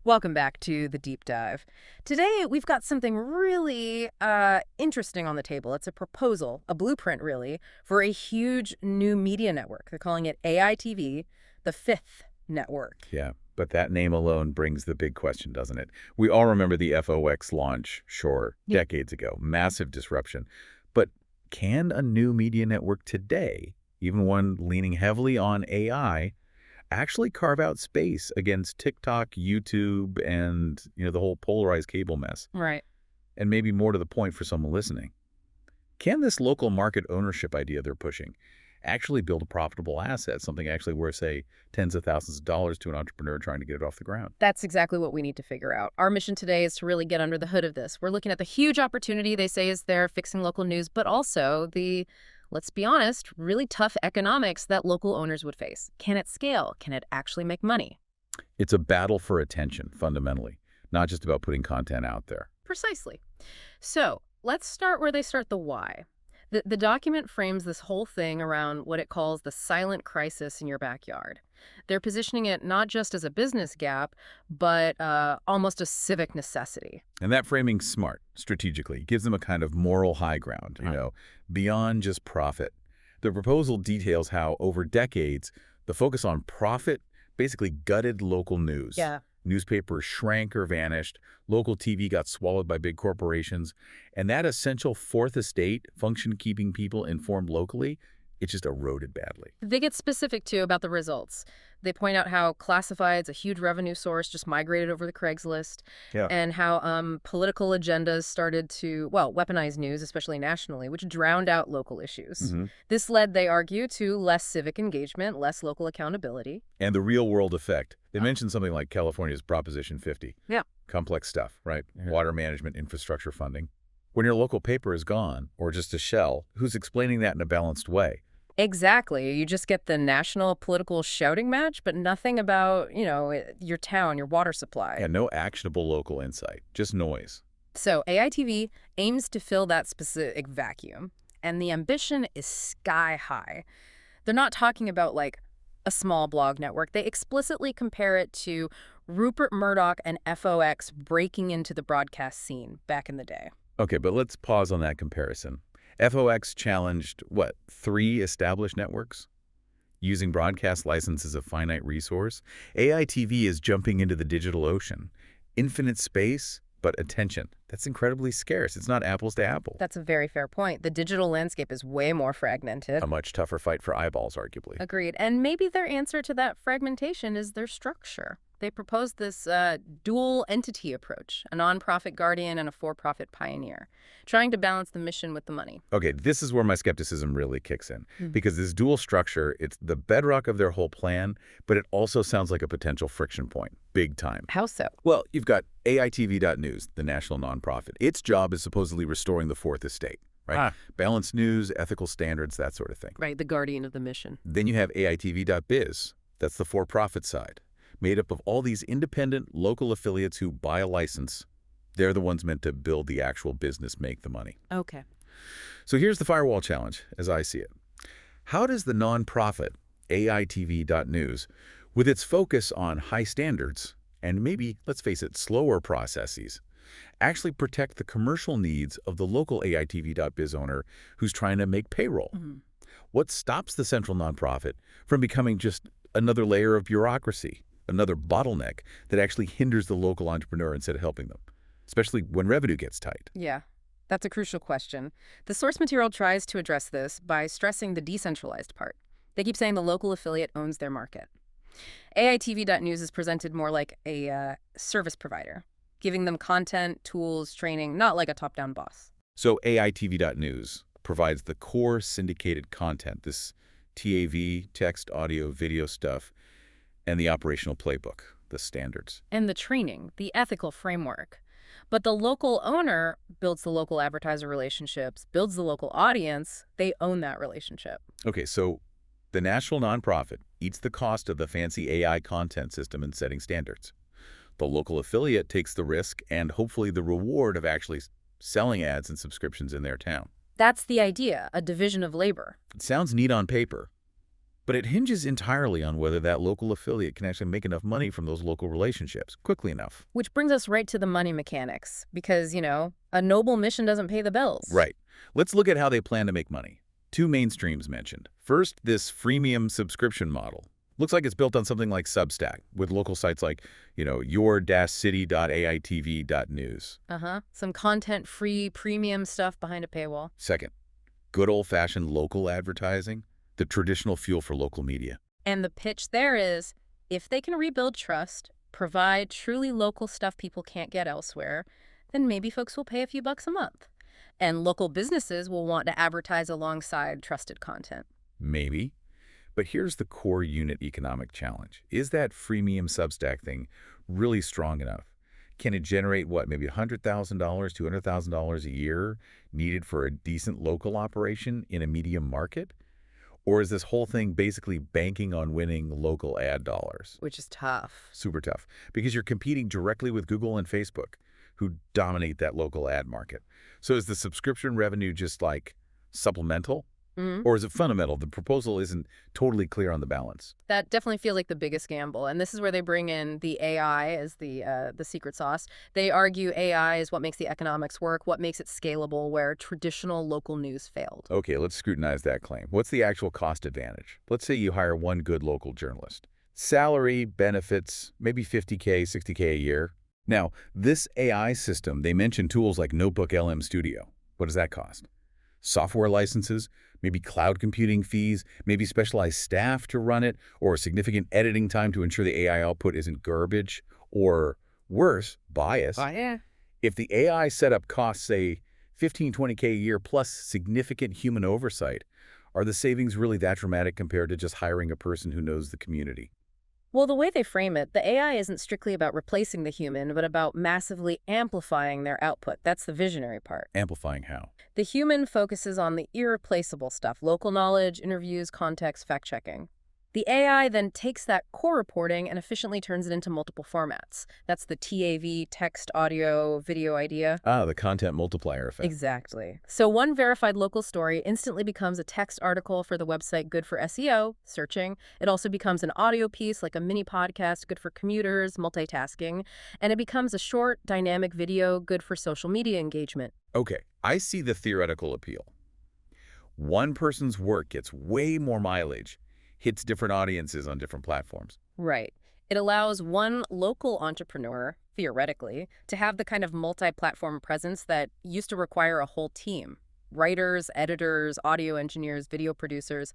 Welcome back to the deep dive. Today, we've got something really interesting on the table. It's a proposal, a blueprint, really, for a huge new media network. They're calling it AITV, the fifth network. Yeah, but that name alone brings the big question, doesn't it? We all remember the FOX launch, sure, decades ago. Massive disruption. But can a new media network today, even one leaning heavily on AI, actually carve out space against TikTok, YouTube, and the whole polarized cable mess? Right. And maybe more to the point for someone listening, can this local market ownership idea they're pushing actually build a profitable asset, something actually worth, say, tens of thousands of dollars to an entrepreneur trying to get it off the ground? That's exactly what we need to figure out. Our mission today is to really get under the hood of this. We're looking at the huge opportunity they say is there fixing local news, but also the, let's be honest, really tough economics that local owners would face. Can it scale? Can it actually make money? It's a battle for attention, fundamentally, not just about putting content out there. Precisely. So let's start where they start, the why. The document frames this whole thing around what it calls the silent crisis in your backyard. They're positioning it not just as a business gap, but almost a civic necessity. And that framing's smart, strategically. It gives them a kind of moral high ground, beyond just profit. The proposal details how, over decades, the focus on profit basically gutted local news. Yeah. Newspapers shrank or vanished, local TV got swallowed by big corporations, and that essential fourth estate function keeping people informed locally, it just eroded badly. They get specific, too, about the results. They point out how classifieds, a huge revenue source, just migrated over the Craigslist, and how political agendas started to, well, weaponize news, especially nationally, which drowned out local issues. This led, they argue, to less civic engagement, less local accountability. And the real-world effect. They mentioned something like California's Proposition 50. Yeah. Complex stuff, right? Water management, infrastructure funding. When your local paper is gone, or just a shell, who's explaining that in a balanced way? Exactly. You just get the national political shouting match, but nothing about, your town, your water supply. Yeah, no actionable local insight, just noise. So AITV aims to fill that specific vacuum, and the ambition is sky high. They're not talking about, like, a small blog network. They explicitly compare it to Rupert Murdoch and FOX breaking into the broadcast scene back in the day. Okay, but let's pause on that comparison. FOX challenged, 3 established networks? Using broadcast license as a finite resource? AITV is jumping into the digital ocean. Infinite space, but attention. That's incredibly scarce. It's not apples to apples. That's a very fair point. The digital landscape is way more fragmented. A much tougher fight for eyeballs, arguably. Agreed. And maybe their answer to that fragmentation is their structure. They proposed this dual entity approach, a nonprofit guardian and a for-profit pioneer, trying to balance the mission with the money. Okay, this is where my skepticism really kicks in, because this dual structure, it's the bedrock of their whole plan, but it also sounds like a potential friction point, big time. How so? Well, you've got AITV.news, the national nonprofit. Its job is supposedly restoring the fourth estate, right? Balanced news, ethical standards, that sort of thing. Right, the guardian of the mission. Then you have AITV.biz. That's the for-profit side, made up of all these independent local affiliates who buy a license. They're the ones meant to build the actual business, make the money. Okay. So here's the firewall challenge, as I see it. How does the nonprofit AITV.news, with its focus on high standards and maybe, let's face it, slower processes, actually protect the commercial needs of the local AITV.biz owner who's trying to make payroll? What stops the central nonprofit from becoming just another layer of bureaucracy? Another bottleneck that actually hinders the local entrepreneur instead of helping them, especially when revenue gets tight? Yeah, that's a crucial question. The source material tries to address this by stressing the decentralized part. They keep saying the local affiliate owns their market. AITV.news is presented more like a service provider, giving them content, tools, training, not like a top-down boss. So AITV.news provides the core syndicated content, this TAV, text, audio, video stuff, and the operational playbook, the standards. And the training, the ethical framework. But the local owner builds the local advertiser relationships, builds the local audience. They own that relationship. Okay, so the national nonprofit eats the cost of the fancy AI content system and setting standards. The local affiliate takes the risk and hopefully the reward of actually selling ads and subscriptions in their town. That's the idea, a division of labor. It sounds neat on paper, But it hinges entirely on whether that local affiliate can actually make enough money from those local relationships quickly enough. Which brings us right to the money mechanics, because, a noble mission doesn't pay the bills. Right. Let's look at how they plan to make money. Two main streams mentioned. First, this freemium subscription model. Looks like it's built on something like Substack, with local sites like, your-city.AITV.news. Some content-free premium stuff behind a paywall. Second, good old-fashioned local advertising, the traditional fuel for local media. And the pitch there is, if they can rebuild trust, provide truly local stuff people can't get elsewhere, then maybe folks will pay a few bucks a month. And local businesses will want to advertise alongside trusted content. Maybe. But here's the core unit economic challenge. Is that freemium Substack thing really strong enough? Can it generate, maybe $100,000, $200,000 a year needed for a decent local operation in a medium market? Or is this whole thing basically banking on winning local ad dollars? Which is tough. Super tough, because you're competing directly with Google and Facebook, who dominate that local ad market. So is the subscription revenue just like supplemental? Or is it fundamental? The proposal isn't totally clear on the balance. That definitely feels like the biggest gamble. And this is where they bring in the AI as the secret sauce. They argue AI is what makes the economics work, what makes it scalable, where traditional local news failed. Okay, let's scrutinize that claim. What's the actual cost advantage? Let's say you hire one good local journalist. Salary, benefits, maybe $50K, $60K a year. Now, this AI system, they mention tools like Notebook LM Studio. What does that cost? Software licenses, maybe cloud computing fees, maybe specialized staff to run it, or significant editing time to ensure the AI output isn't garbage, or worse, bias. Oh, yeah. If the AI setup costs, say, 15, 20K a year plus significant human oversight, are the savings really that dramatic compared to just hiring a person who knows the community? Well, the way they frame it, the AI isn't strictly about replacing the human, but about massively amplifying their output. That's the visionary part. Amplifying how? The human focuses on the irreplaceable stuff, local knowledge, interviews, context, fact-checking. The AI then takes that core reporting and efficiently turns it into multiple formats. That's the TAV, text, audio, video idea. Ah, the content multiplier effect. Exactly. So one verified local story instantly becomes a text article for the website, good for SEO, searching. It also becomes an audio piece, like a mini podcast, good for commuters, multitasking. And it becomes a short, dynamic video, good for social media engagement. Okay, I see the theoretical appeal. One person's work gets way more mileage, hits different audiences on different platforms. Right. It allows one local entrepreneur, theoretically, to have the kind of multi-platform presence that used to require a whole team. Writers, editors, audio engineers, video producers.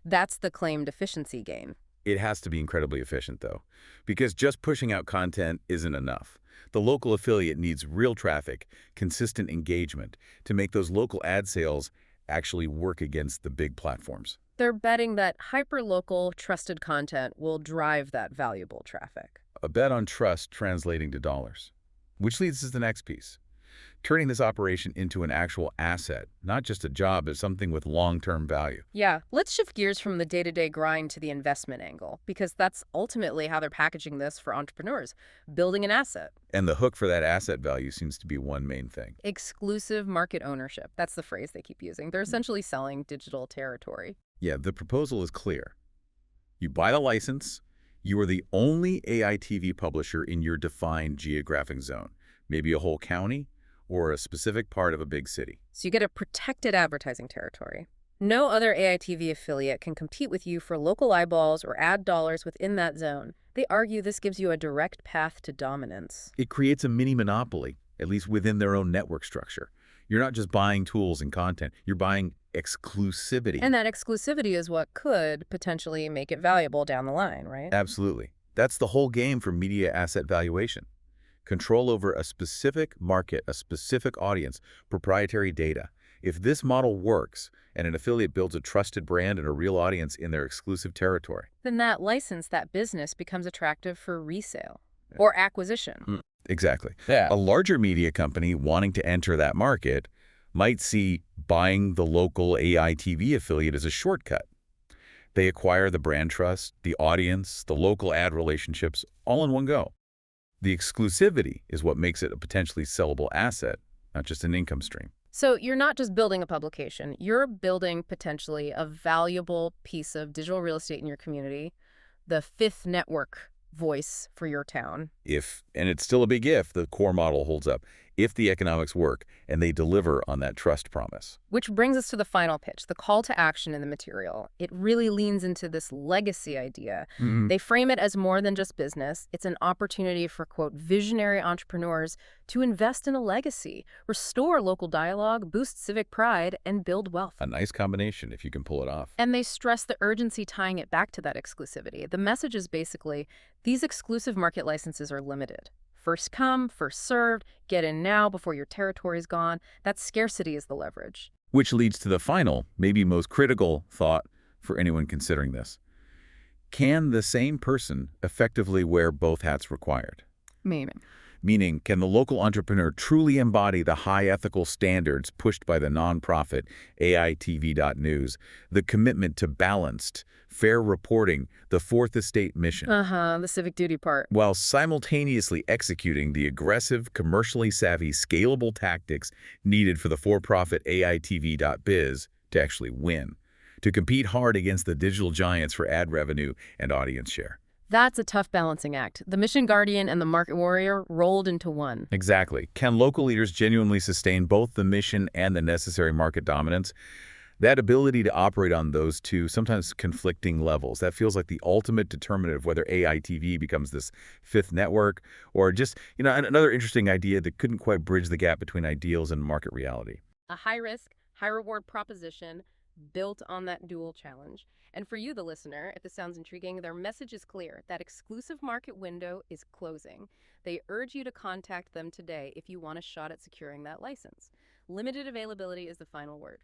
That's the claimed efficiency gain. It has to be incredibly efficient, though, because just pushing out content isn't enough. The local affiliate needs real traffic, consistent engagement, to make those local ad sales actually work against the big platforms. They're betting that hyperlocal, trusted content will drive that valuable traffic. A bet on trust translating to dollars. Which leads us to the next piece. Turning this operation into an actual asset, not just a job, but something with long-term value. Yeah, let's shift gears from the day-to-day grind to the investment angle, because that's ultimately how they're packaging this for entrepreneurs, building an asset. And the hook for that asset value seems to be one main thing. Exclusive market ownership. That's the phrase they keep using. They're essentially selling digital territory. Yeah, the proposal is clear. You buy the license, you are the only AITV publisher in your defined geographic zone, maybe a whole county or a specific part of a big city. So you get a protected advertising territory. No other AITV affiliate can compete with you for local eyeballs or ad dollars within that zone. They argue this gives you a direct path to dominance. It creates a mini monopoly, at least within their own network structure. You're not just buying tools and content, you're buying exclusivity. And that exclusivity is what could potentially make it valuable down the line, right? Absolutely. That's the whole game for media asset valuation. Control over a specific market, a specific audience, proprietary data. If this model works and an affiliate builds a trusted brand and a real audience in their exclusive territory, then that license, that business becomes attractive for resale or acquisition. Exactly. Yeah. A larger media company wanting to enter that market might see buying the local AITV affiliate as a shortcut. They acquire the brand trust, the audience, the local ad relationships, all in one go. The exclusivity is what makes it a potentially sellable asset, not just an income stream. So you're not just building a publication, you're building potentially a valuable piece of digital real estate in your community, the fifth network voice for your town. And it's still a big if, the core model holds up, if the economics work and they deliver on that trust promise. Which brings us to the final pitch, the call to action in the material. It really leans into this legacy idea. Mhm. They frame it as more than just business. It's an opportunity for, quote, visionary entrepreneurs to invest in a legacy, restore local dialogue, boost civic pride, and build wealth. A nice combination if you can pull it off. And they stress the urgency tying it back to that exclusivity. The message is basically, these exclusive market licenses are limited. First come, first served, get in now before your territory is gone. That scarcity is the leverage. Which leads to the final, maybe most critical thought for anyone considering this. Can the same person effectively wear both hats required? Meaning, can the local entrepreneur truly embody the high ethical standards pushed by the nonprofit AITV.news, the commitment to balanced, fair reporting, the Fourth Estate mission, The civic duty part. while simultaneously executing the aggressive, commercially savvy, scalable tactics needed for the for-profit AITV.biz to actually win, to compete hard against the digital giants for ad revenue and audience share? That's a tough balancing act. The mission guardian and the market warrior rolled into one. Exactly. Can local leaders genuinely sustain both the mission and the necessary market dominance? That ability to operate on those two, sometimes conflicting levels, that feels like the ultimate determinant of whether AITV becomes this fifth network or just, another interesting idea that couldn't quite bridge the gap between ideals and market reality. A high-risk, high-reward proposition built on that dual challenge. And for you, the listener, if this sounds intriguing, their message is clear. That exclusive market window is closing. They urge you to contact them today if you want a shot at securing that license. Limited availability is the final word.